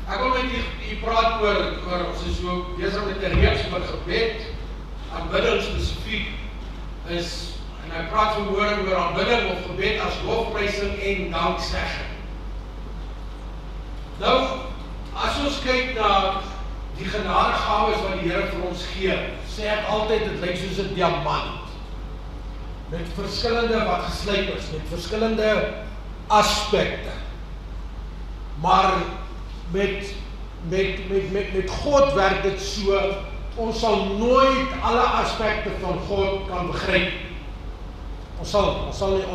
Ek wil met u praat oor ons is so besig met 'n reeks oor gebed, aanbidding spesifiek is, en ek praat vanmôre oor aanbidding of gebed as lofprysing en danksegging. Nou, as ons kyk na die genadegawes wat die Here vir ons gee, sê ek altyd, dit lyk soos 'n diamant, met verskillende wat geslyp is, met verskillende aspekte. Maar met God werk dit so, ons sal nooit alle aspekte van God kan begryp. Ons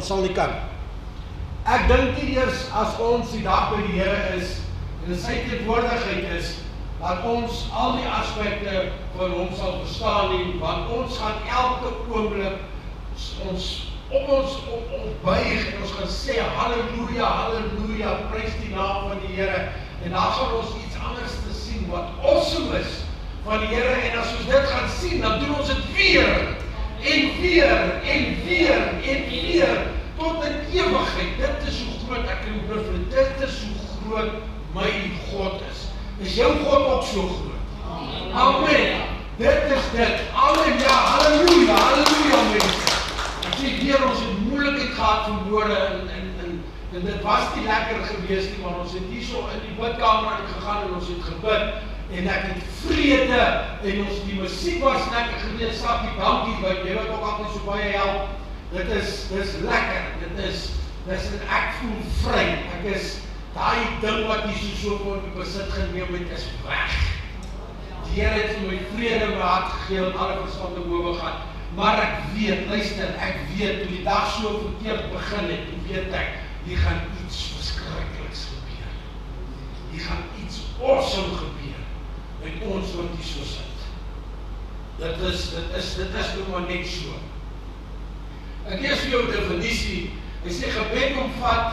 sal nie kan. Ek dink nie eers as ons die dag by die Here is, en in sy teenwoordigheid is, dat ons al die aspekte van hom sal verstaan nie, want ons gaan elke oomblik ons buig en ons gaan sê halleluja, halleluja, prys die naam van die Here, en dan gaan ons iets anders te sien wat awesome is van die Here, en as ons dit gaan sien, dan doen ons dit weer en weer tot in ewigheid. Dit is hoe groot ek en bevriend, dit is hoe groot my God is. Is jou God ook so groot? Amen. Dit is dit. Halleluja, halleluja mense. Ek sê weer, ons het moeilikheid gehad vanmôre en dit was nie lekker gewees nie, maar ons het hier so in die bidkamer gegaan en ons het gebid en ek het vrede en ons die musiek was lekker gewees, Sakkie, dankie, want jy wat ook altyd so baie help. Dit is lekker, dit is ek voel vry, ek is daai ding wat jy so voor my besit geneem het, is weg. Die Here het vir my vrede in my hart gegee en alle verstand te bowe gaan. Maar ek weet, luister, ek weet, toe die dag so verkeerd begin het, toe weet ek, hier gaan iets verskrikliks gebeur. Hier gaan iets awesome gebeur met ons wat hier so sit. Dit is nou maar net so. Ek lees vir jou definisie, hy sê gebed omvat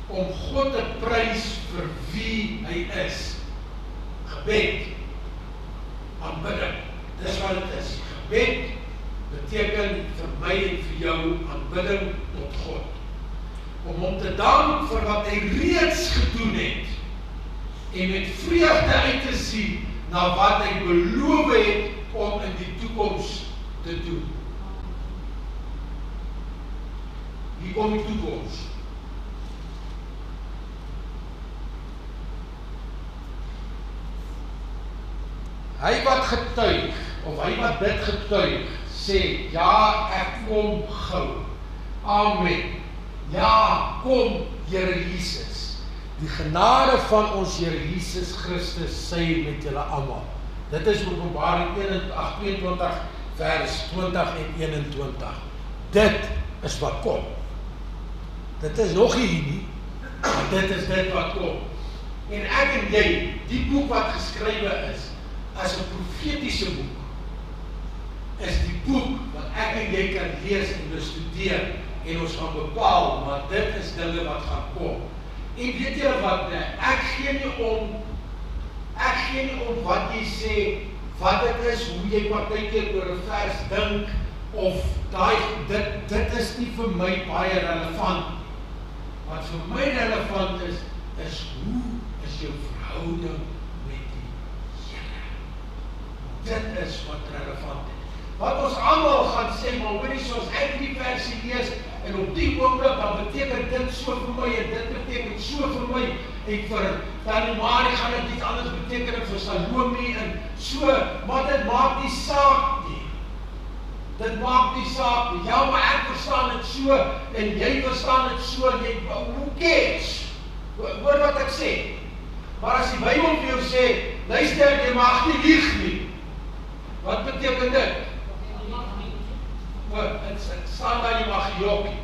om God te prys vir wie hy is. Gebed, aanbidding, dis wat dit is. Gebed beteken vir my en vir jou aanbidding tot God. Om hom te dank vir wat hy reeds gedoen het en met vreugde uit te sien na wat hy beloof het om in die toekoms te doen. Hier kom die toekoms. Hy wat getuig, of hy wat dit getuig, sê, ja, ek kom gou. Amen. Ja, kom, Here Jesus. Die genade van ons Here Jesus Christus sy met julle almal. Dit is Openbaring 22 vers 20 en 21. Dit is wat kom. Dit is nog nie, maar dit is dit wat kom. En ek en jy, die boek wat geskrywe is, as 'n profetiese boek, is die boek wat ek en jy kan lees en bestudeer, en ons gaan bepaal, maar dit is dinge wat gaan kom. En weet julle wat, ek gee nie om wat jy sê, wat dit is, hoe jy partykeer oor 'n vers dink, of dit is nie vir my baie relevant. Wat vir my relevant is hoe is jou verhouding met die Here. Dit is wat relevant is. Wat ons almal gaan sê, maar hoorie, soos ek die versie lees, en op die oomblik, dan beteken dit so vir my, en dit beteken so vir my, en vir Tannie Marie gaan dit iets anders beteken, en vir Salome, en so, maar dit maak nie saak nie. Dit maak nie saak nie. Ja, maar ek verstaan dit so, en jy verstaan dit so, en jy, who cares? Hoor wat ek sê. Maar as die Bybel vir jou sê, luister, jy mag nie lieg nie. Wat beteken dit? Het staan daar, jy mag jokkie.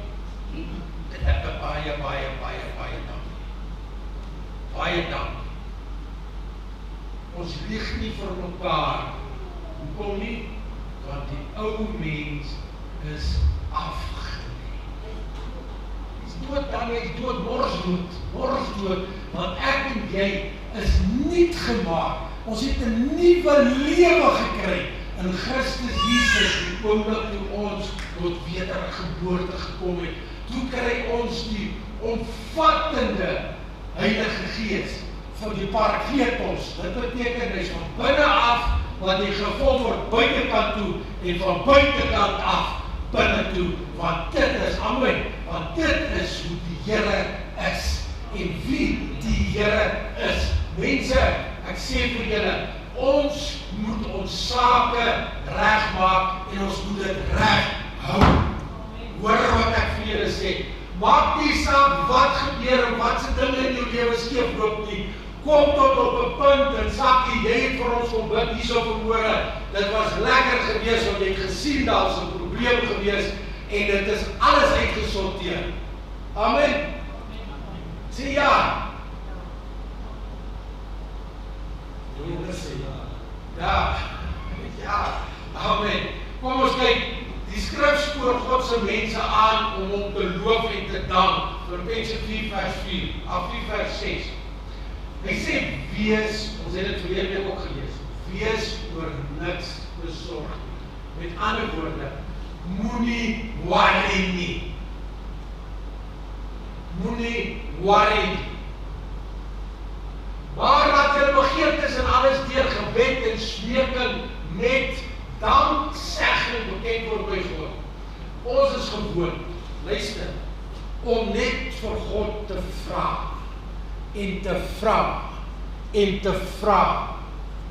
Dit het baie dankie. Baie dankie. Ons lieg nie vir mekaar. Hoekom nie? Want die ou mens is afgelê. Hy is dood dan, hy is dood, morsdood, want ek en jy is nuut gemaak. Ons het 'n nuwe lewe gekry in Christus Jesus, die oomblik toe ons tot wedergeboorte gekom het. Toe kry ons die omvattende Heilige Gees van die parakletos. Dit beteken hy is van binne af wat die gevolg word buitekant toe en van buitekant af binne toe, want dit is, amen, want dit is hoe die Here is en wie die Here is. Mense, ek sê vir julle, ons moet ons sake regmaak en ons moet dit reg hou. Hoor wat ek vir julle sê. Maak nie saak wat gebeur en wat se dinge in jou lewe skeefloop nie. Kom tot op 'n punt en Sakkie, jy het vir ons kom bid hierso vanmôre. Dit was lekker geweest want jy het gesien daar is 'n probleem geweest en dit is alles uitgesorteer. Amen. Sê ja. Jy sê ja. Ja. Amen. Kom ons kyk. Die skrif spoor God se mense aan om hom te loof en te dank. Filippense 4 vers 4, 4 vers 6. Hy sê, wees, ons het dit verlede week ook gelees, wees oor niks besorg. Met ander woorde, moenie worry nie. Moenie worry nie. Maar laat julle begeertes en alles deur gebed en smeking met danksegging bekend word by God. Ons is gewoon, luister, om net vir God te vra en te vra en te vra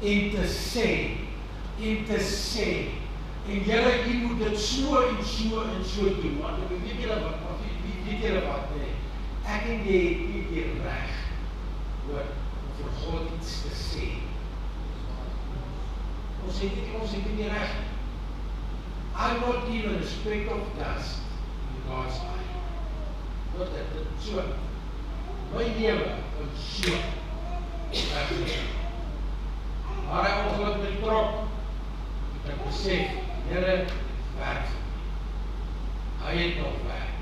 en te sê en te sê en julle moet dit so en so en so doen, want weet julle wat, weet julle wat, ek en jy het nie die reg om vir God iets te sê. Ons het nie die reg. I'm not even a speck of dust in God's eye. Wat dit so, my lewe is so weggeneem. Maar hy ongeluk met die trok, het ek besef, Here werk. Hy het nog werk,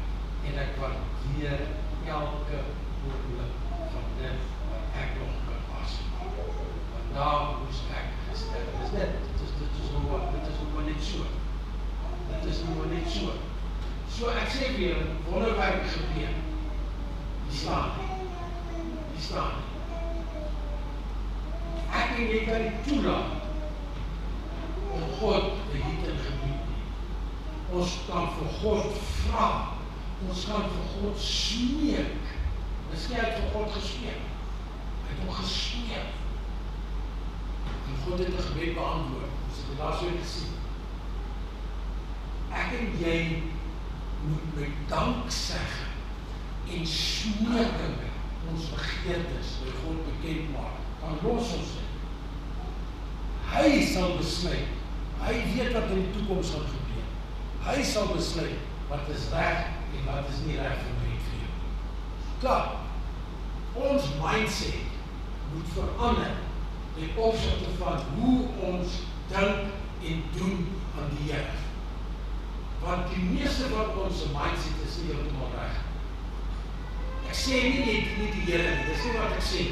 en ek waardeer elke oomblik van dit wat ek nog kan asemhaal. Want daar moes ek gestel. Dit is nog maar net so. Dit is nog maar net so. So ek sê weer, wonderwerk gebeur. Die staan nie. Ek en jy kan nie toelaat om God te hiet en gebied nie. Ons kan vir God vra. Ons kan vir God smeek. Miskien het vir God gesmeek. Hy het hom gesmeek. En God het 'n gebed beantwoord. Ons het dit daar so gesien. Ek en jy moet met danksegging en smeekinge ons begeertes by God bekend maak. Dan los ons dit. Hy sal besluit. Hy weet wat in die toekoms gaan gebeur. Hy sal besluit wat is reg en wat is nie reg vir my en vir jou. Klaar. Ons mindset moet verander ten opsigte van hoe ons dink en doen aan die Here. Want die meeste van ons mindset is nie heeltemal reg. Ek sê nie die Here nie, dis nie wat ek sê.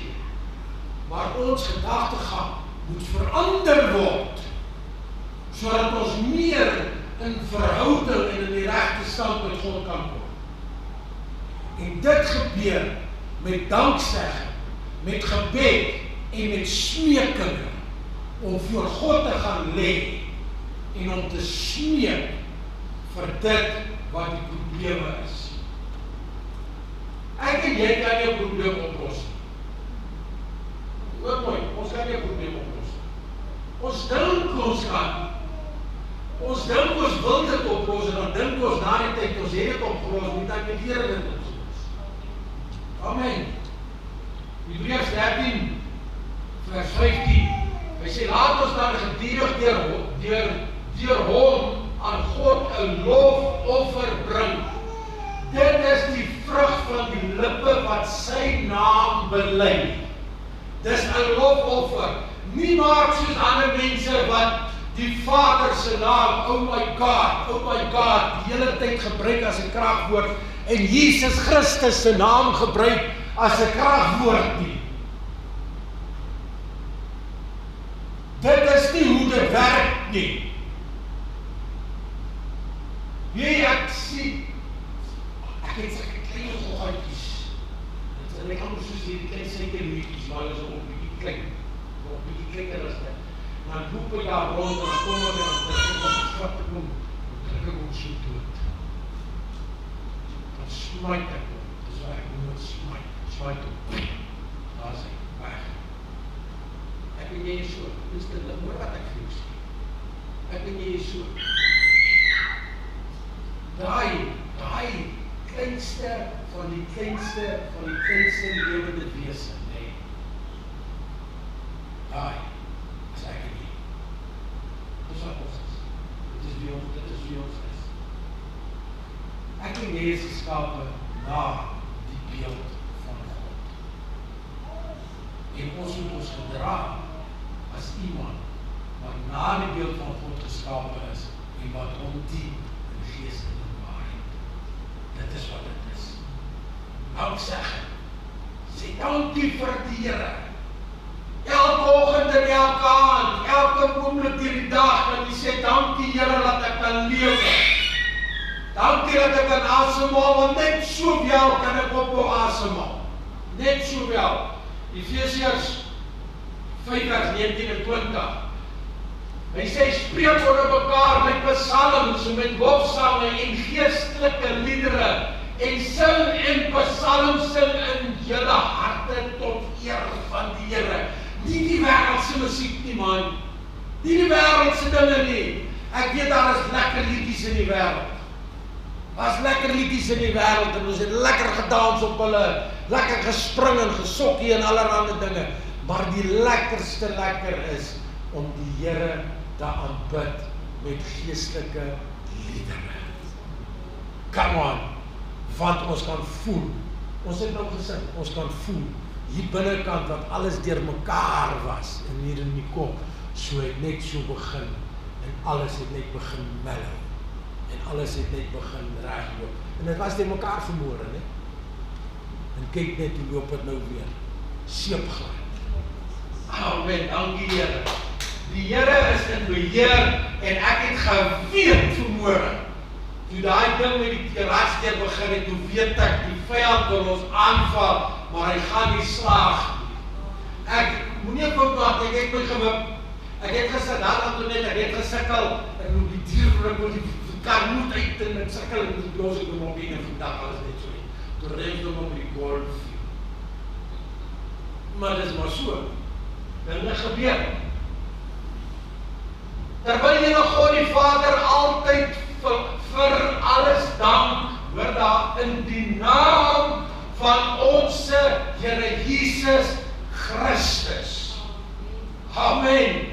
Maar ons gedagtegang moet verander word, sodat ons meer in verhouding en in die regte stand met God kan kom. En dit gebeur met danksegging, met gebed en met smeekinge, om voor God te gaan lê en om te smeek vir dit wat die probleme is. Ek en jy kan nie 'n probleem oplos. Hoor mooi, ons kan nie 'n probleem oplos. Ons dink ons kan. Ons dink ons wil dit oplos en dan dink ons na die tyd ons het dit opgelos, moet ek die Here dit oplos. Amen. Hebreërs 13 vers 15. Hy sê laat ons dan gedurig deur hom aan God 'n lofoffer bring. Dit is die vrug van die lippe wat sy naam bely. Dis 'n lofoffer. Nie maak soos ander mense wat die Vader se naam, oh my God, die hele tyd gebruik as 'n kragwoord en Jesus Christus se naam gebruik as 'n kragwoord nie. Dit is nie hoe dit werk nie. Wie ek sien, ek het sulke klein goggetjies. Dit is net anders soos soos hierdie klein suikermuurtjies, maar hulle is ook bietjie klein, nog bietjie kleiner as dit. Dan loop ek daar rond en dan kom ek en dan druk ek op die vat ek hom, dan druk ek hom so dood. Dan smyt ek hom, dis waar ek moet smyt hom. Daar is hy, weg. Ek en jy is so, dis dit, hoor wat ek vir jou sê. Ek en jy is so. Daai kleinste van die kleinste lewende wese, nee. Daai is ek en jy. Dis wat ons is. Dit is wie ons is. Ek en jy is geskape na die beeld van God. En ons moet ons gedra as iemand wat na die beeld van God geskape is en wat hom dien in gees en in waarheid. Dit is wat dit is. Nou sê dankie vir die Here. Elke oggend en elke aand, elke oomblik deur die dag, en jy sê dankie Here dat ek kan lewe. Dankie dat ek kan asemhaal, want net soveel kan ek ophou asemhaal. Net soveel. Efesiërs 5:19-20. Hy sê, spreek onder mekaar met psalms, met lofsange en geestelike liedere, en sing en psalms sing in julle harte tot eer van die Here. Nie die wêreldse musiek nie, man. Nie die wêreldse dinge nie. Ek weet daar is lekker liedjies in die wêreld. Daar's lekker liedjies in die wêreld en ons het lekker gedans op hulle, lekker gespring en gesokkie en allerlei dinge. Maar die lekkerste is om die Here te aanbid met geestelike liedere. Come on, want ons kan voel. Ons het nou gesing, ons kan voel. Hier binnekant wat alles deur mekaar was en hier in die kop, so het net so begin en alles het net begin mellow. En alles het net begin regloop. En dit was deur mekaar vermoor, né? En kyk net hoe loop dit nou weer. Seepglad. Amen, dankie Here. Die Here is in beheer en ek het geweet vanmôre. Toe daai ding met die karakter begin het, toe weet ek die vyand wil ons aanval, maar hy gaan nie slaag nie. Ek moenie op wat ek het my gewip. Ek het gesit daar toe net, ek het gesukkel en hoe die dier wil die kar moet uit en ek sukkel en die bloos ek hom op en vandag alles net so nie. Toe ry ek hom op die golf. Maar dis maar so. Dinge gebeur. Terwyl jy God die Vader altyd vir alles dank, hoor daar in die naam van ons Here Jesus Christus. Amen.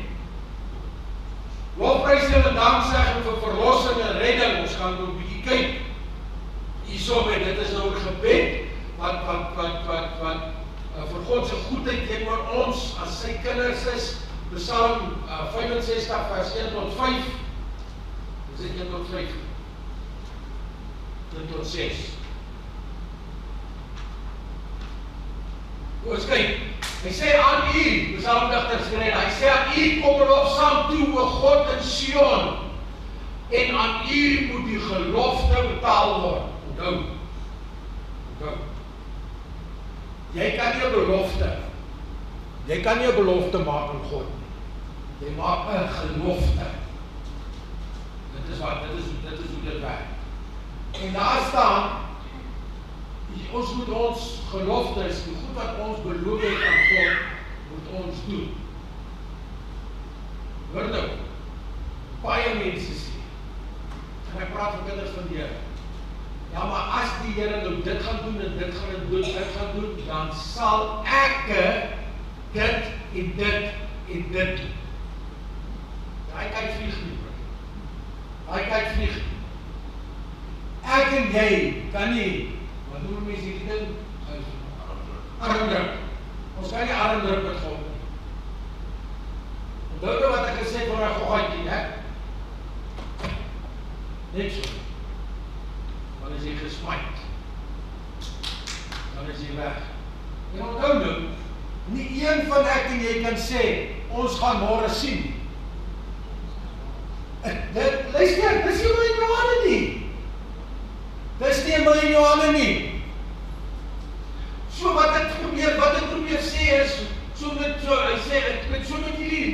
Lofprys en danksegging vir verlossing en redding. Ons gaan nou 'n bietjie kyk. Hierso met dit is nou 'n gebed wat vir God se goedheid teenoor ons as sy kinders is. Psalm 65 vers 1-5. Dis 1-5. 1-6. Ons kyk. Hy sê aan u, psalmdigter skryf, hy sê aan u kom lofsang toe, o God in Sion, en aan u moet die gelofte betaal word. Onthou. Jy kan nie 'n belofte maak aan God nie. Jy maak 'n gelofte. Dit is hoe dit werk. En daar staan, ons moet ons geloftes, die goed wat ons beloof het aan God, moet ons doen. Hoor nou, baie mense sê, en ek praat vir kinders van die Here, ja, maar as die Here nou dit gaan doen en dit gaan doen, dan sal ek dit en dit en dit doen. Daai kyk vlieg nie, bro. Daai kyk vlieg nie. Ek en jy kan nie, wat doen mense hierdie ding? Armdruk. Ons kan nie armdruk met God nie. Onthou nou wat ek gesê het van my goggatjie, hè? Net so. Dan is hy gesmyt. Dan is hy weg. En onthou nou, nie een van ek en jy kan sê, ons gaan môre sien. Luister, dis nie my in jou hande nie. Dis nie my in jou hande nie. So wat het gebeur, jy sê is, hy sê, ek so met jullie,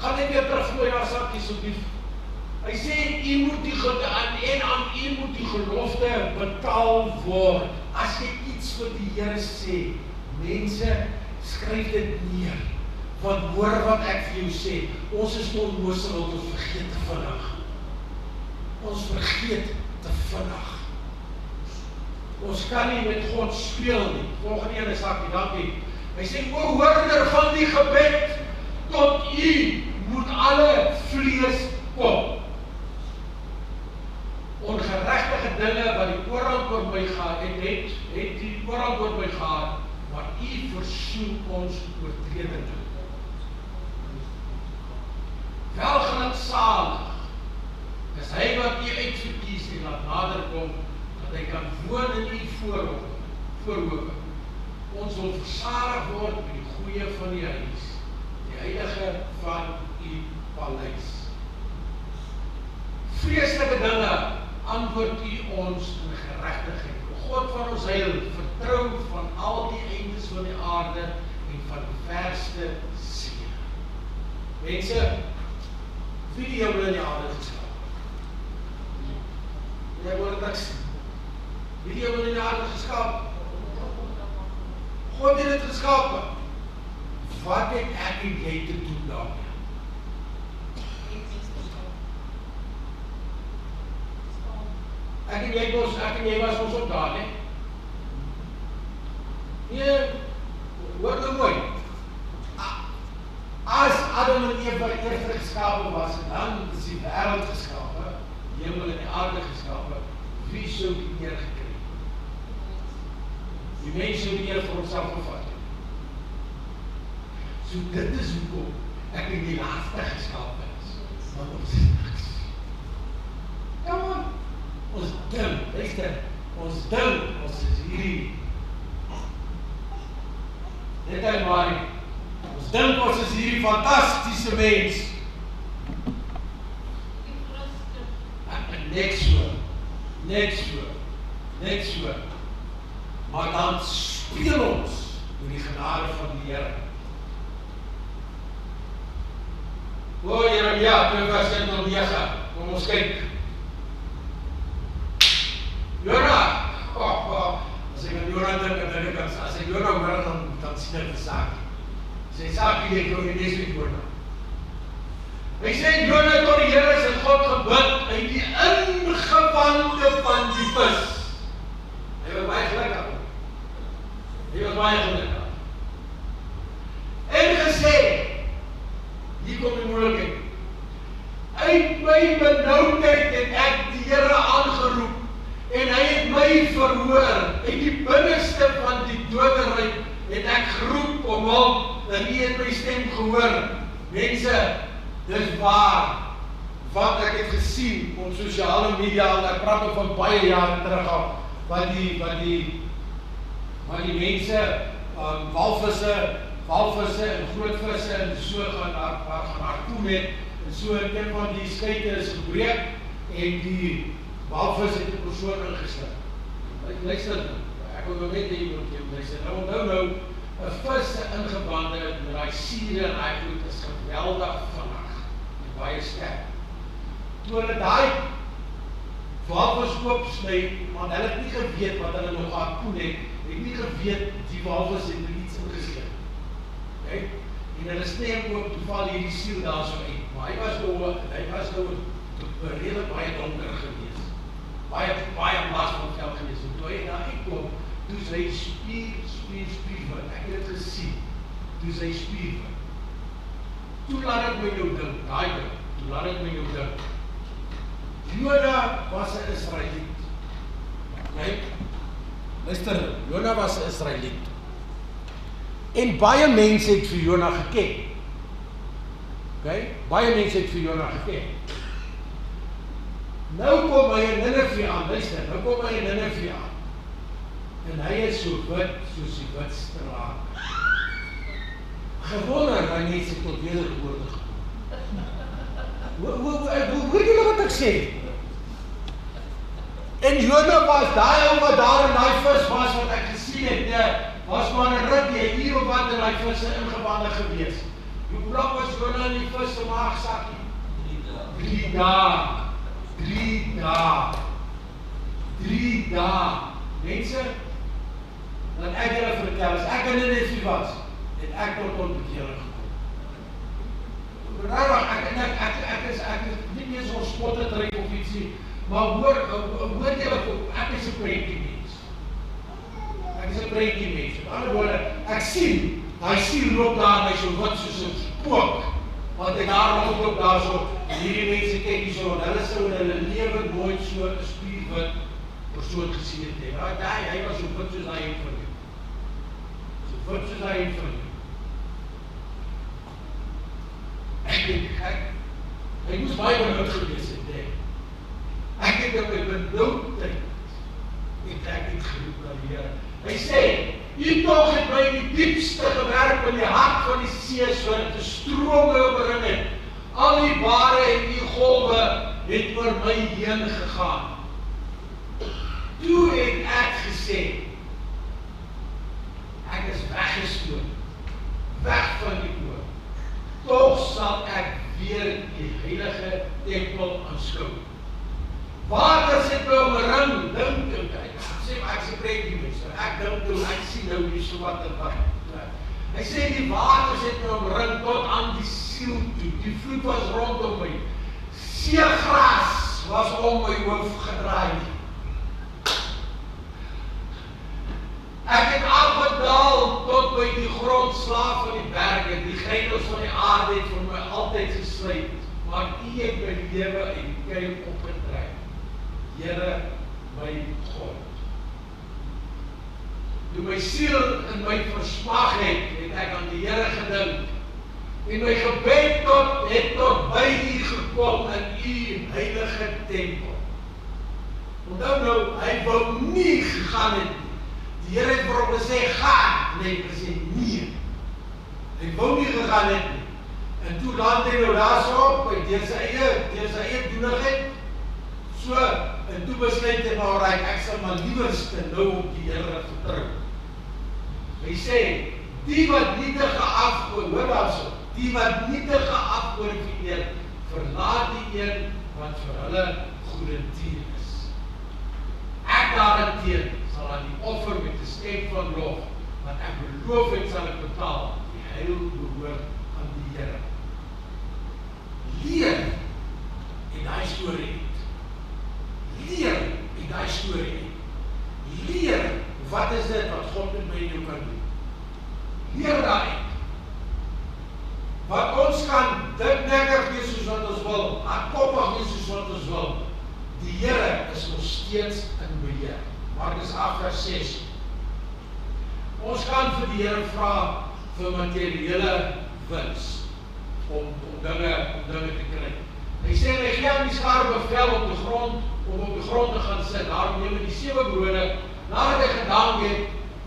gaan ek weer terug vir jou sakkie asseblief. Hy sê, u moet aan u moet die gelofte betaal word. As jy iets vir die Here sê, mense, skryf dit neer. Want hoor wat ek vir jou sê, ons is onnoosel, ons vergeet te vinnig. Ons vergeet te vinnig. Ons kan nie met God speel nie. Volgende ene sakkie, dankie. Hy sê, o hoorder van die gebed, tot u moet alle vlees kom. Ongeregtige dinge wat die oorhand oor my gaan, het die oorhand oor my gaan, maar u versoen ons oortredinge. Welgeluksalig is hy wat u uitverkies en laat nader kom, dat hy kan woon in u voorhope. Ons wil versadig word met die goeie van die huis, die heilige van u paleis. Vreeslike dinge antwoord u ons in geregtigheid. God van ons heil, vertrou van al die eindes van die aarde en van die verste see. Mense, wie die hemel in die aarde geskaap? Jy hoor niks. Wie die hemel in die aarde geskaap? God het dit geskaap. Wat het ek en jy te doen daarmee? Ek en jy was ons op daar, ne? Nee, hoor nou mooi. As Adam en Eva eerder geskapen was, en dan is die wêreld geskapen, die hemel en die aarde geskapen, wie sou die eer gekry? Die mens sou die eer vir homself gevat. So dit is hoekom ek en die laaste geskapen is. Want ons is niks. Come on. Ons dink, luister, ons is hierdie. Net hy maar, ons dink ons is hierdie fantastiese mens. Niks so. Maar dan speel ons met die genade van die Here. O Jeremia, 2:9, kom ons kyk. Jona, as ek aan Jona dink, as ek Jona hoor, dan sien ek die saak. Sy saak die ek ook lees met Jona. Hy sê, Jona tot die Here sy God gebid uit die ingewande van die vis. Hy was baie gelukkig. En gesê, hier kom die moeilikheid. Uit my benauwdheid het ek die Here aangeroep. En hy het my verhoor, uit die binneste van die doderyk het ek geroep om hom, en hy het my stem gehoor. Mense, dis waar, wat ek het gesien op sosiale media, en ek praat van baie jare terug af, wat die mense, walvisse en grootvisse, en so gaan haar toe met, en so een van die skuite is gebreek, en die walvis het die persoon ingeslip. Luister, ek wil net die iemand luister. Nou, 'n vis se ingebande met daai siere en daai goed is geweldig vinnig en baie sterk. Toe hulle daai walvis oopsny, want hulle het nie geweet wat hulle nog harpoen het nie geweet die walvis het iets ingeslip. Okay? En hulle sny hom oop, toe val hierdie siel daar so uit. Maar hy was nou redelijk baie donker gewees. Baie blaas van vel gewees. En toe hy daar uitkom, toe sy spierwit. Ek het het gesien. Toe sy spierwit. Toe laat ek my jou dink, toe laat ek my jou dink. Jona was 'n Israeliet. Okay? Luister, Jona was 'n Israeliet. En baie mense het vir Jona geken. Okay? Baie mense het vir Jona geken. Nou kom hy in Nineve aan, luister, en hy is so wit soos die witste raak. Gewonder, hy mense tot wedergeboorte gekom. Hoor julle wat ek sê? En Jona was, daai ou wat daar in daai vis was, wat ek gesien het, was maar 'n rukkie, jy hier of wat in die visse ingewande gewees. Hoe lang was Jona in die vis se maagsakkie? 3 dae. 3 dae. 3 dae. Mense, laat ek julle vertel, as ek in Nineve was, het ek tot bekering gekom. Ek is nie meer so spotte trek of ietsie, maar hoor julle, ek is 'n prentjie mens. Ek is 'n prentjie mens. Met ander woorde, ek sien, hy siel loop daar my so wit soos 'n spook, want ek daar rondloop daar so, hierdie mense kyk hier so, en hulle sou in hulle lewe nooit so 'n spierwit persoon gesien het. Hy was so wit soos hy een van jou. So wit soos hy een van jou. Hy moes baie benoud gewees het, ek het op my benoudheid, ek het geroep na die Here. Hy sê, U tog het my in die diepste gewerp in die hart van die see, sodat die strome oorring het. Al die bare en die golwe het oor my heen gegaan. Toe het ek gesê, ek is weggestoot, weg van die oor. Toch sal ek weer die heilige tempel aanskou. Waters het my omring, dink ek sê, ek sê preek die mense, ek dink toe, ek sien nou hier so wat en wat. Hy sê, die waters het my omring tot aan die siel toe, die vloed was rondom my, seegras was om my hoof gedraai. Ek het afgedaal tot by die grondslaaf van die berge, die grendels van die aarde het vir my altyd gesluit, maar U het my lewe en kuil opgetrek. Here, my God. Toe my siel in my versmag het ek aan die Here gedink, en my gebed het tot by U gekom in U heilige tempel. Onthou nou, hy wou nie gegaan het. Die Here het vir hom gesê, gaan. Nee, hy gesê, nee. Hy wou nie gegaan het nie. En toe land hy nou daar so op, deur sy eie doenigheid. So, en toe besluit hy maar, ek sal maar liewerste nou op die Here vertrou. Hy sê, die wat nietige afgoed, hoor daar so, die wat nietige afgoed vereer, verlaat die een wat vir hulle goedertier is. Ek daarenteen sal aan die offer met 'n stem van lof, wat ek beloof het sal ek betaal, die heil behoort aan die Here. Leer en daai storie het. Leer en daai storie het. Leer, wat is dit wat God met my en jou kan doen? Leer daai. Wat ons kan diknekkig wees soos wat ons wil, hardkoppig wees soos wat ons wil. Die Here is nog steeds in beheer. Markus 8 vers 6. Ons kan vir die Here vra vir materiële wins om dinge te kry. Hy sê, hy gee aan die skare bevel om op die grond te gaan sit. Daarom neem hy die 7 brode, nadat hy gedank het,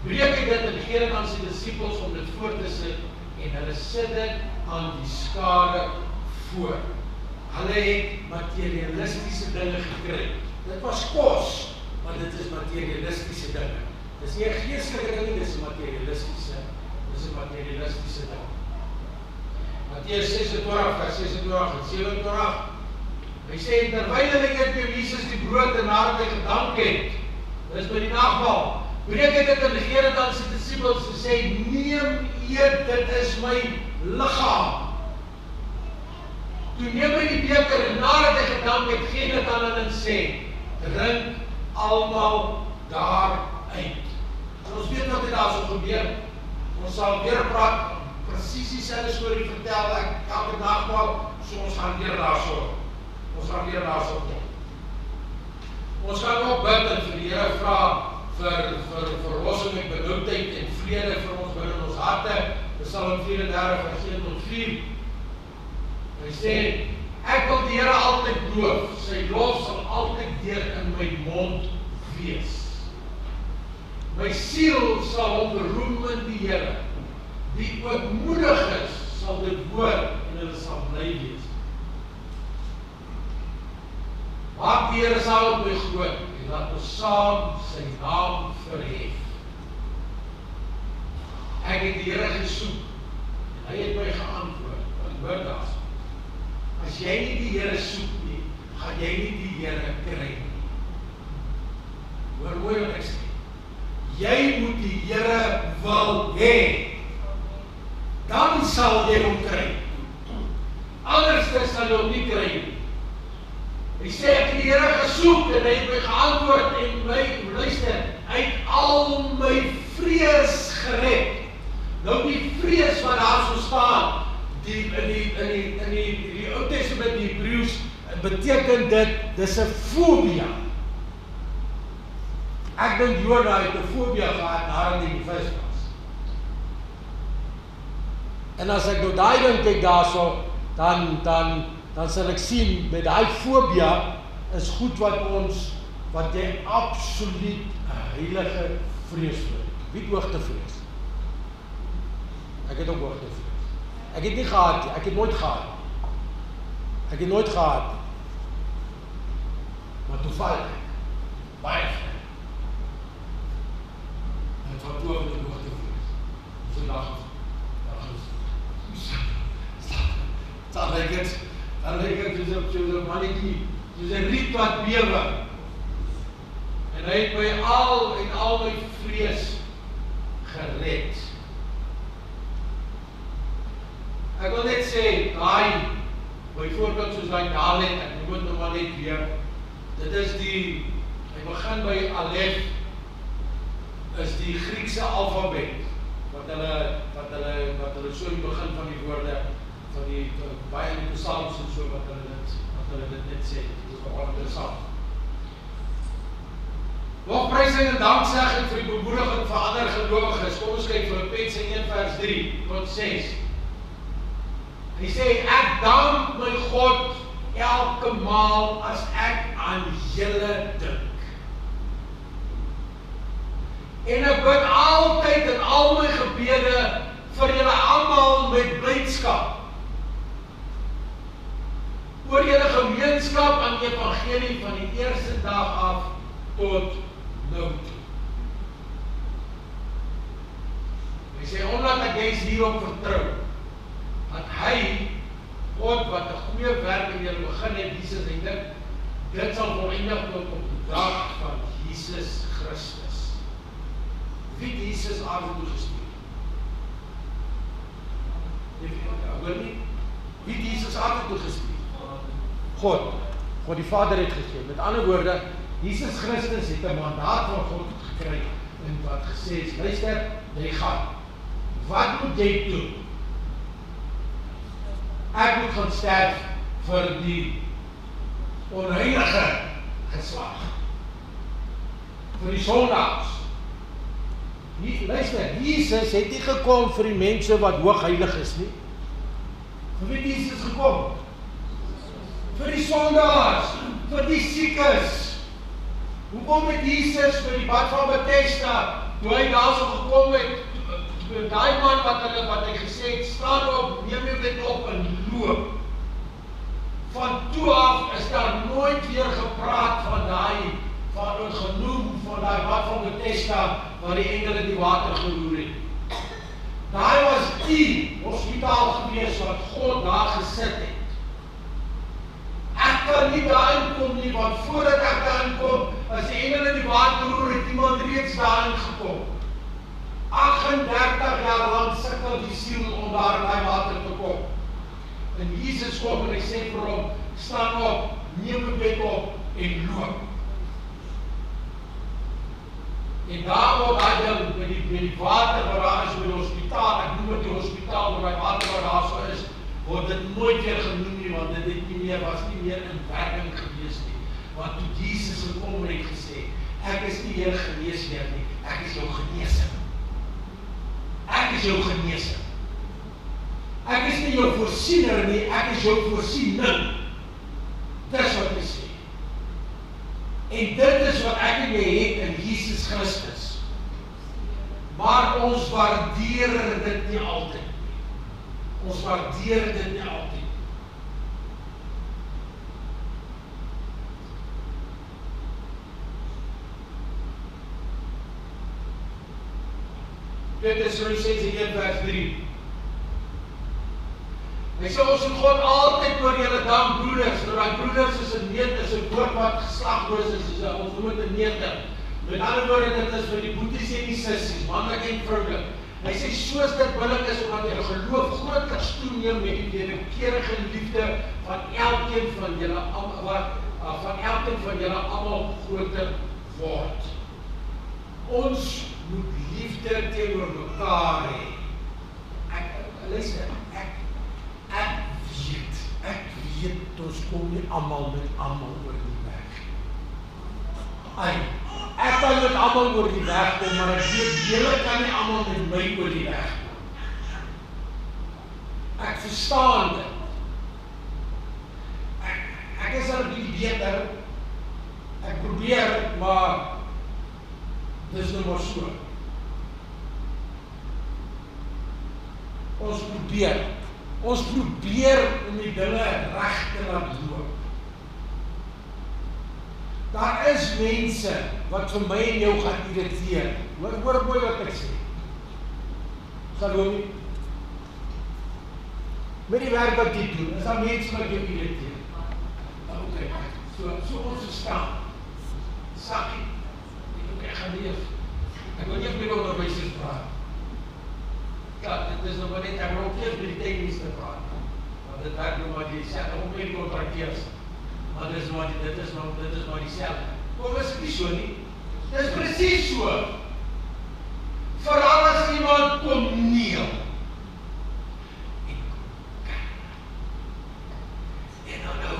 breek hy dit en gee dit aan sy disippels om dit voor te sit, en hulle sit dit aan die skare voor. Hulle het materialistiese dinge gekry. Dit was kos, maar dit is materialistiese dinge. Dit is nie 'n geestelike ding, dit is 'n materialistiese ding. Matteus 26 vers 26 en 27. Hy sê, terwyl hulle eet met Jesus die brood en nadat hy gedank het, dit is by die nagmaal, breek hy dit en gee dit aan sy disippels en sê, neem, eet, dit is my liggaam. Toe neem hy die beker en nadat hy gedank het, gee dit aan hulle en sê, drink almal daaruit. En ons weet wat dit daar so gebeur. Ons sal weer praat, presies dieselfde storie vertel ek elke nagmaal, so ons gaan weer daar so. Ons gaan ook bid en vir die Here vra vir verlossing en benoudheid en vrede vir ons binne ons harte. Psalm 34 vers 1 tot 4. Hy sê, ek wil die Here altyd loof, sy lof sal altyd deur in my mond wees. My siel sal hom beroem in die Here. Die ootmoedig is, sal dit hoor en hulle sal bly wees. Maak die Here saam met my groot en laat ons saam sy naam verhef. Ek het die Here gesoek. En hy het my geantwoord. Hoor daar. As jy nie die Here soek nie, gaan jy nie die Here kry nie. Hoor mooi wat ek sê. Jy moet die Here wil hê. Dan sal jy hom kry. Anders sal jy hom nie kry nie. Hy sê ek het die Here gesoek en hy het my geantwoord en my luister, hy het al my vrees gered. Nou die vrees wat daar so staan, in die Ou Testament, die Hebreëus, beteken dit, dis 'n fobia. Ek dink Jona het 'n fobia gehad daar in die vispas. En as ek nou daai ding kyk daarso, dan sal ek sien, met daai fobia is goed wat jy absoluut 'n heilige vrees voor. Wie het hoogtevrees? Ek het ook hoogtevrees. Ek het nie gehad nie, ek het nooit gehad. Ek het nooit gehad nie. Maar toevallig, baie vrees. En het wat toe met die hoogtevrees. Vandag dan lyk het soos 'n mannetjie, soos 'n riet wat bewe. En hy het my al my vrees gered. Ek wil net sê, byvoorbeeld soos daai Dalet, ek moet nou maar net weer, dit is hy begin by Alef, is die Griekse alfabet, wat hulle so in die begin van die woorde, van die baie in die psalms en so, wat hulle dit net sê, dit is nogal interessant. Lofprysing en danksegging vir die bemoediging vir ander gelowiges. Kom ons kyk Filippense 1 vers 3 tot 6. Hy sê, ek dank my God elke maal as ek aan julle dink. En ek bid altyd in al my gebede vir julle almal met blydskap. Oor julle gemeenskap aan die evangelie van die eerste dag af tot nou toe. Hy sê, omdat ek jy's hierop vertrou, dat hy, God wat 'n goeie werk in julle begin het, Jesus, en dit sal volëindig tot op die dag van Jesus Christus. Wie het Jesus aarde toe gestuur? Hoor nie? Wie het Jesus aarde toe gestuur? God die Vader het gegee. Met ander woorde, Jesus Christus het 'n mandaat van God gekry en wat gesê is, luister, jy gaan. Wat moet jy doen? Ek moet gaan sterf vir die onheilige geslag. Vir die sondaars. Luister, Jesus het nie gekom vir die mense wat hoogheilig is nie. Vir wie het Jesus gekom? Vir die sondaars, vir die siekes. Hoekom het Jesus vir die bad van Bethesda, toe hy daar so gekom het, daai man wat hy gesê het, staan op, neem jou bed op en loop. Van toe af is daar nooit weer gepraat van genoem van daai bad van Bethesda, waar die engele die water geroer het. Daai was die hospitaal gewees wat God daar gesit het. Ek kan nie daarin kom nie, want voordat ek daarin kom, as die engele die water roer, het iemand reeds daarin gekom. 38 jaar lang sukkel die siel om daar in die water te kom. En Jesus kom en hy sê vir hom, staan op, neem jou bed op en loop. En daar word hy dan met die water wat daar is by die hospitaal, ek noem het die hospitaal, waar die water wat daar so is, word dit nooit weer genoem nie, want dit was nie meer in werking gewees nie. Want toe Jesus gekom en het gesê, ek is nie jou geneesheer nie, ek is jou geneesing. Ek is jou geneesing. Ek is nie jou voorsiener nie, ek is jou voorsiening. Dis wat hy sê. En dit is wat ek en jy het in Jesus Christus. Maar ons waardeer dit nie altyd. Ons waardeer dit nie altyd. 2 Tessalonisense 1 vers 3. Hy sê ons moet God altyd oor julle dank, broeders. Nou die broeders is 'n neut, is 'n woord wat geslagloos is, ons noem dit 'n neute. Met ander woorde, dit is vir die boeties en die sissies, manlik en vroulik. Hy sê soos dit billik is omdat julle geloof grootliks toeneem met die wederkerige liefde van elkeen van julle almal groter word. Ons moet liefde teenoor mekaar hê. Ek weet, ons kom nie almal met almal oor die weg. Ek kan met almal oor die weg kom, maar ek weet, julle kan nie almal met my oor die weg kom. Ek verstaan dit. Ek is al 'n bietjie beter. Ek probeer, maar dis nou maar so. Ons probeer om die dinge reg te laat loop. Daar is mense wat vir my en jou gaan irriteer. Hoor mooi wat ek sê. Salome, met die werk wat jy doen, is daar mense wat jou irriteer. Oké, so ons verstaan. Sakkie, ek gaan leef. Ek wil nie met onderwysers praat. Ja, dit is nog maar net, ek wil ook eers met die techniese praat. Want dit werk nog maar die selfde, ook met contracteers. Maar dit is maar die selfde. Kom is dit nie so nie. Dit is precies so. Vooral as iemand kom neel. En nou,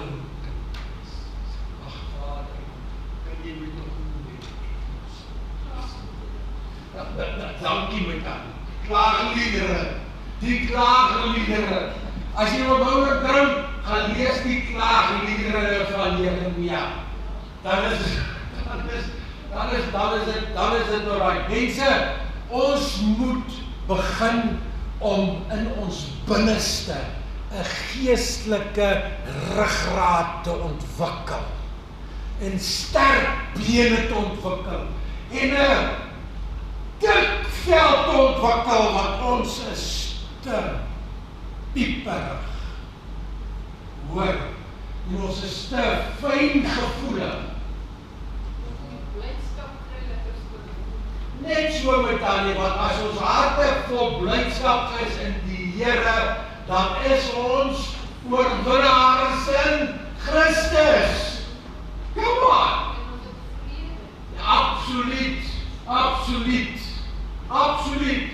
ach vader, kan jy my nog doen? Dankie my dan. Klaagliedere, die klaagliedere. As jy wat ouder drink, gaan lees die klaagliedere van Jeremia. Dan is dit alright. Mense, ons moet begin om in ons binneste 'n geestelike ruggraat te ontwikkel en sterk bene te ontwikkel en 'n dik veld te ontwikkel, want ons is te pieperig. Hoor, en ons is te fyn gevoelig. Net so met Tannie, want as ons harte vol blydskap is in die Here, dan is ons oorwinnaars in Christus. Come on! Absoluut, absoluut, absoluut.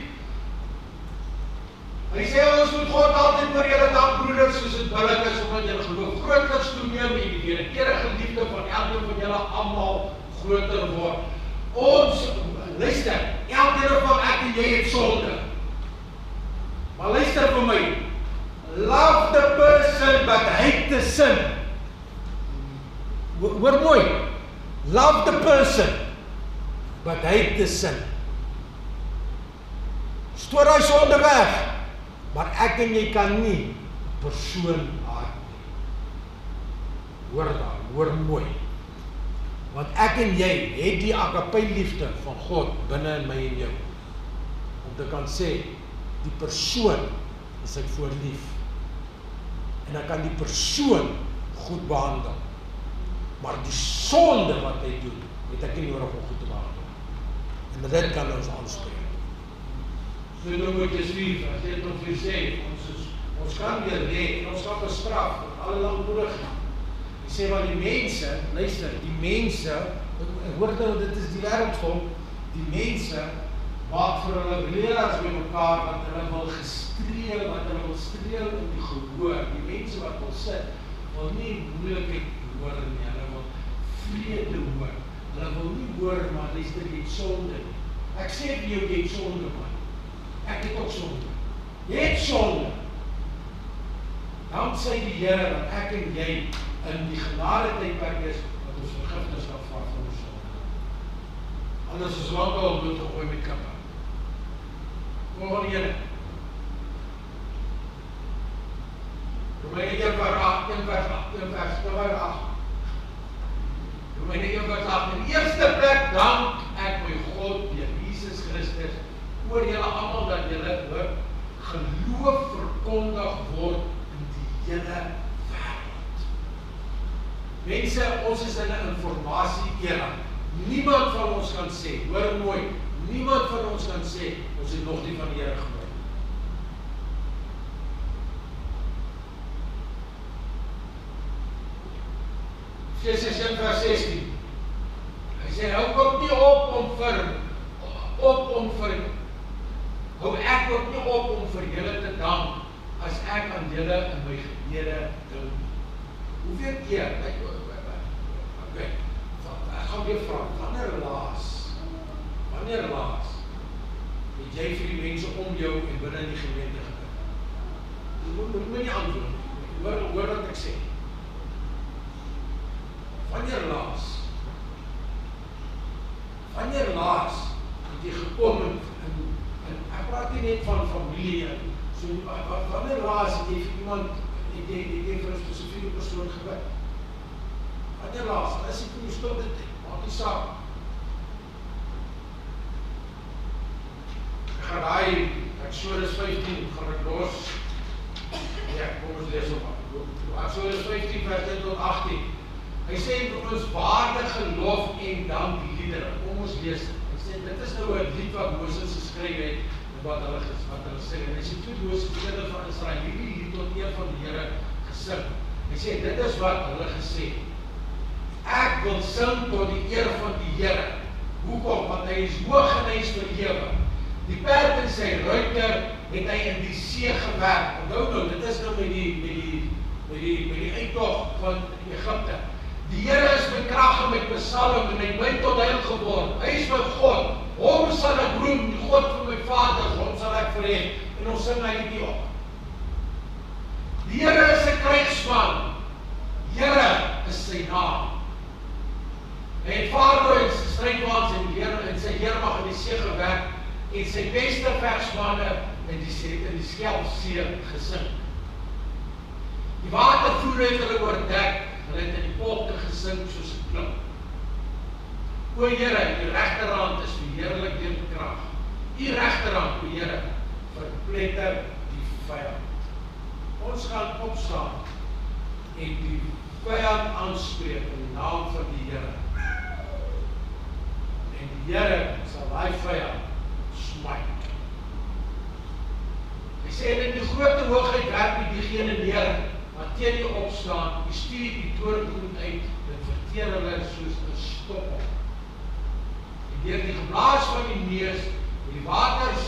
Hy sê ons moet God altyd oor julle dank, broeders, soos dit billik is, omdat julle geloof grootliks toeneem en die wederkerige liefde van elkeen van julle almal groter word. Ons, luister, elkeen van ek en jy het sonde. Maar luister vir my, love the person but hate the sin. Hoor mooi, love the person but hate the sin. Stoor hy sonde weg, maar ek en jy kan nie 'n persoon haat nie. Hoor daar, hoor mooi. Want ek en jy het die agape liefde van God binne in my en jou. Om te kan sê, die persoon is ek voor lief. En ek kan die persoon goed behandel. Maar die sonde wat hy doen, het ek nie nodig om goed te behandel. En dit kan ons aanspreek. So nou moet jy lief, as jy het nog vir sê, ons kan weer leer, ons kan bestraf, alle langmoedigheid. Ek sê, want die mense, luister, die mense, hoor nou, dit is die wêreldvolk, die mense, maak vir hulle leraars met mekaar, wat hulle wil streel in die gehoor, die mense wat wil sit, wil nie moeilikheid hoor nie, hulle wil vrede hoor, hulle wil nie hoor, maar luister, jy het sonde nie. Ek sê vir jou, jy het sonde, man. Ek het ook sonde. Jy het sonde. Dan sê die Here dat ek en jy in die genade tydperk is, dat ons vergifnis kan vra van ons sonde. Anders is lankal bloed gegooi met klippe. Volgende Here. Romeine 1 vers 8. Romeine 1 vers 8. In die eerste plek dank ek my God deur Jesus Christus oor julle almal dat julle hoor, geloof verkondig word in die hele wêreld. Mense, ons is in 'n informasie-era. Niemand van ons kan sê, hoor mooi, niemand van ons kan sê, ons het nog nie van die Here gehoor. Efesiërs 1 vers 16. Hy sê, hou ek ook nie op om vir julle te dank, as ek aan julle in my gebede dink. Hoeveel keer? Okay. Ek gaan weer vra, wanneer laas, het jy vir die mense om jou en binne die gemeente gebid? Jy moet my nie antwoord, hoor wat ek sê. Wanneer laas het jy gekom en ek praat nie net van familie, so wanneer laas het jy vir iemand, het jy vir 'n spesifieke persoon gebid? Wanneer laas, as ek nie stop dit, maak die saak. Ek gaan daai, Exodus 15, gaan ek los. Ja, kom ons lees op. Exodus 15 vers 1 tot 18. Hy sê vir ons waardige lof en dankliedere. Kom ons lees dit. Hy sê dit is nou 'n lied wat Moses geskryf het en wat hulle sing. En hy sê toe Moses die kinders van Israel hierdie lied tot eer van die Here gesing. Hy sê dit is wat hulle gesê het. Ek wil sing tot die eer van die Here. Hoekom? Want hy is hoog en hy is verhewe. Die perd en sy ruiter het hy in die see gewerk. Onthou nou, dit is nou met die uittog van Egipte. Die Here is my krag en my psalm en hy bly tot heil geword. Hy is my God. Hom sal ek roem, die God van my vaders, hom sal ek verheer. En ons sing hy liedjie op. Die Here is 'n krygsman. Here is sy naam. Hy het Farao en sy strydwaans en sy heermag in die see gewerk en sy beste vegsmanne in die Skelfsee gesing. Die watervloer het hulle oordek, hulle het in die polte gesing soos 'n klip. O Here, die regterhand is verheerlik deur krag. Die regterhand, o Here, verpletter die vyand. Ons gaan opstaan en die vyand aanspreek in die naam van die Here. En die Here sal daai vyand smite. Hy sê in die grote hoogheid werp hy diegene neer wat teen die opstaan, hy stuur die toorngloed uit en verteer hulle soos 'n stoppel. En deur die geblaas van die neus het die waters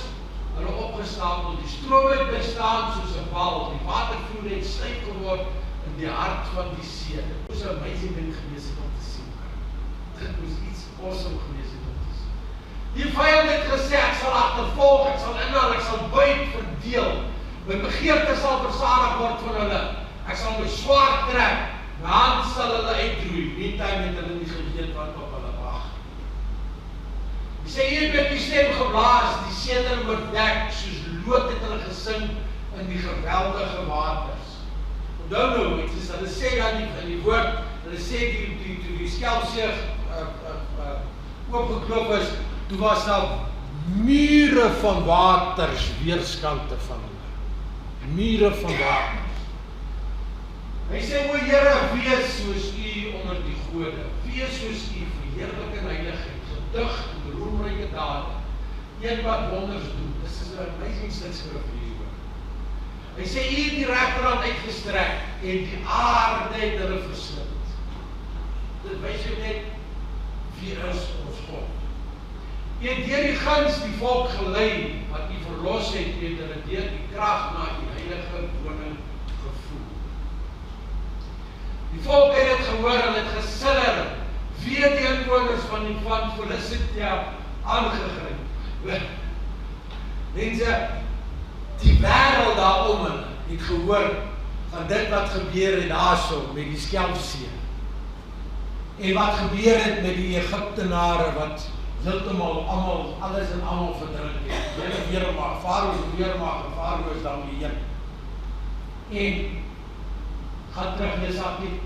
hulle opgestapel, die stroom het bly staan soos 'n wal, die watervloer het styf geword in die hart van die see. Dit was 'n amazing ding gewees om te sien. Dit was iets awesome gewees om te sien. Die vyand het gesê, ek sal agtervolg, ek sal inhaal, ek sal buit verdeel. My begeerte sal versadig word van hulle. Ek sal my swaard trek, my hand sal hulle uitroei. Meantime het hulle nie geweet wat op hulle wag. Hy sê, hier het die stem geblaas, die see het hulle oordek, soos lood het hulle gesing in die geweldige waters. Onthou nou, hulle sê dan in die woord, hulle sê die Skelfsee oopgeklop is, toe was daar mure van waters weerskante van hulle. Mure van waters. Hy sê, o Here, wees soos U onder die gode. Wees soos U verheerlik en heiligheid, gedig en roemryke dade. Een wat wonders doen. Dis is 'n amazing skrif hier. Hy sê, U het die regterhand uitgestrek en die aarde het hulle verslind. Dit wys jou net wie is ons God. U het deur die guns die volk gelei wat U verlos het, U het hulle deur die krag na U heilige woning gevoer. Die volk het dit gehoor en het gesidder, wie het die inwoners van Filistia aangegryp. Mense, die wêreld daarom het gehoor van dit wat gebeur het daarso met die Skelfsee. En wat gebeur het met die Egiptenare wat heeltemal alles en almal verdruk het. Hulle weermag, Farao se weermag en Farao is dan die een. En gaan terug lees Akkie.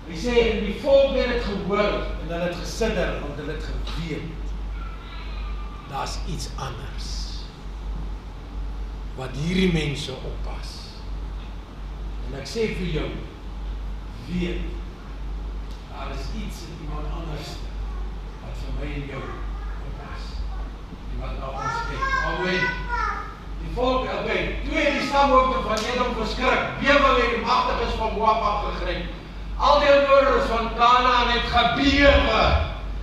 Hy sê, die volk het dit gehoor en hulle het gesidder, want hulle het geweet. daar's iets anders wat hierdie mense oppas. En ek sê vir jou, weet, daar is iets in iemand anders wat vir my en jou oppas. En wat na ons kyk. Amen. Die volk, toe die stamhoofde van Edom verskrik, bewing en die magtiges van Moab afgegryp. Al die inwoners van Kanaan het gebewe.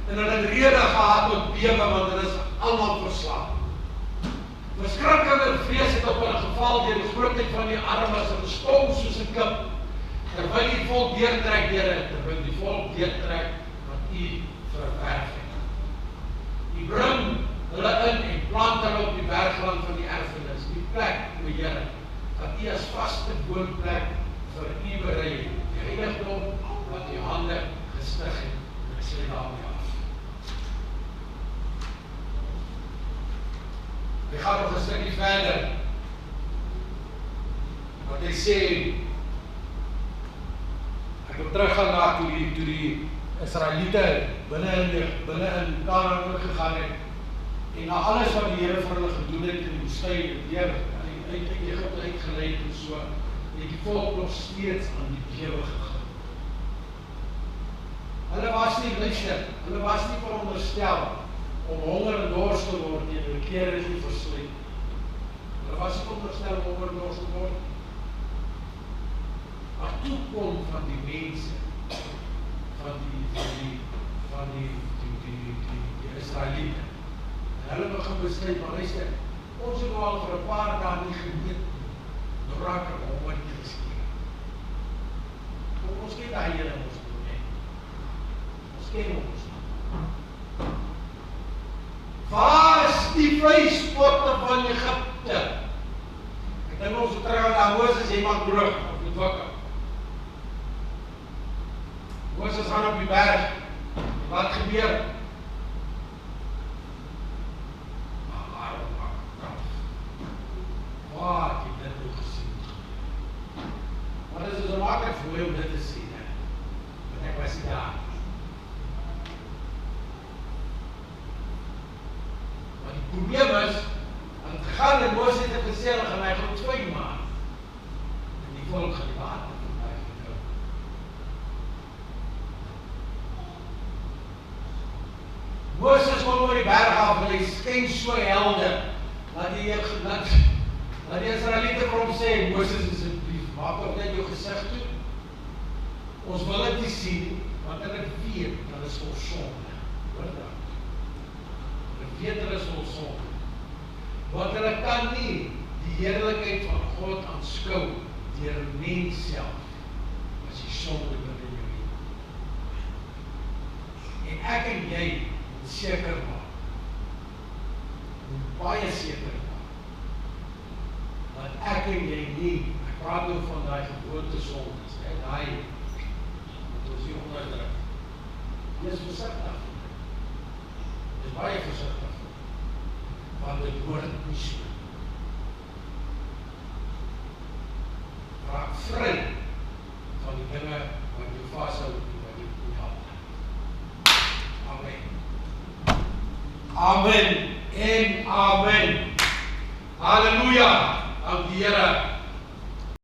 En hulle het rede gehad tot bewe, want hulle is almal verslaan. Verskrikkende vrees het op hulle geval deur die grootheid van die armes en gestom soos 'n klip. Terwyl die volk deurtrek wat u verwerf het. U bring hulle in en plant hulle op die bergland van die erfenis, die plek, o Here, dat u as vaste woonplek vir u berei, die heiligdom wat u hande gestig het. Ek sê daarmee af. Hy gaan nog 'n stukkie verder. Wat hy sê, ek wil teruggaan na toe die Israeliete binne in Kanaan gegaan het en na alles wat die Here vir hulle gedoen het in die woestyn en deur uit Egipte uitgelei en so, het die volk nog steeds aan die bewe gegaan. Hulle was nie veronderstel om honger en dors te word en hulle klere nie verslyt. Hulle was nie veronderstel om honger en dors te word. Maar toe kom van die mense, van die Israeliete. En hulle begin besluit, maar luister, ons het al vir 'n paar dae nie geweet, nou raak er honger nie geskeen. Ons ken daai Here ons doen, ons ken ons. Waar is die vleispotte van Egipte? Ek dink ons terug na Moses, hy maak droog op die wakker. Moses gaan op die berg. Wat gebeur? Waar het jy dit ook gesien? Maar dit is so maklik vir my om dit te sien, hè? Want ek was nie daar. Maar die probleem is, aan het gegaan en Moses het gesê, hulle gaan my gaan 2 maand. En die volk gaan die water voorbij gekomen. Moses kom oor die berg af en hy skyn so helder, dat die Israeliete vir hom sê, Moses asseblief, maak ook net jou gesig toe. Ons wil dit nie sien, want hulle weet, hulle is vol sonde. Hoor dat? Hulle weet hulle is vol sonde. Want hulle kan nie die heerlikheid van God aanskou deur 'n mens self, as die sonde binne jou het. En ek en jy moet seker maak, moet baie seker maak, dat ek en jy nie, ek praat nou van die gewoonte sondes, daai, wat ons hier onderdruk. Jy is versigtig. Jy is baie versigtig. Want dit word nie so. Raak vry van die dinge wat jy vashou en wat jy nie help. Amen. Amen en amen. Halleluja. Dank die Here.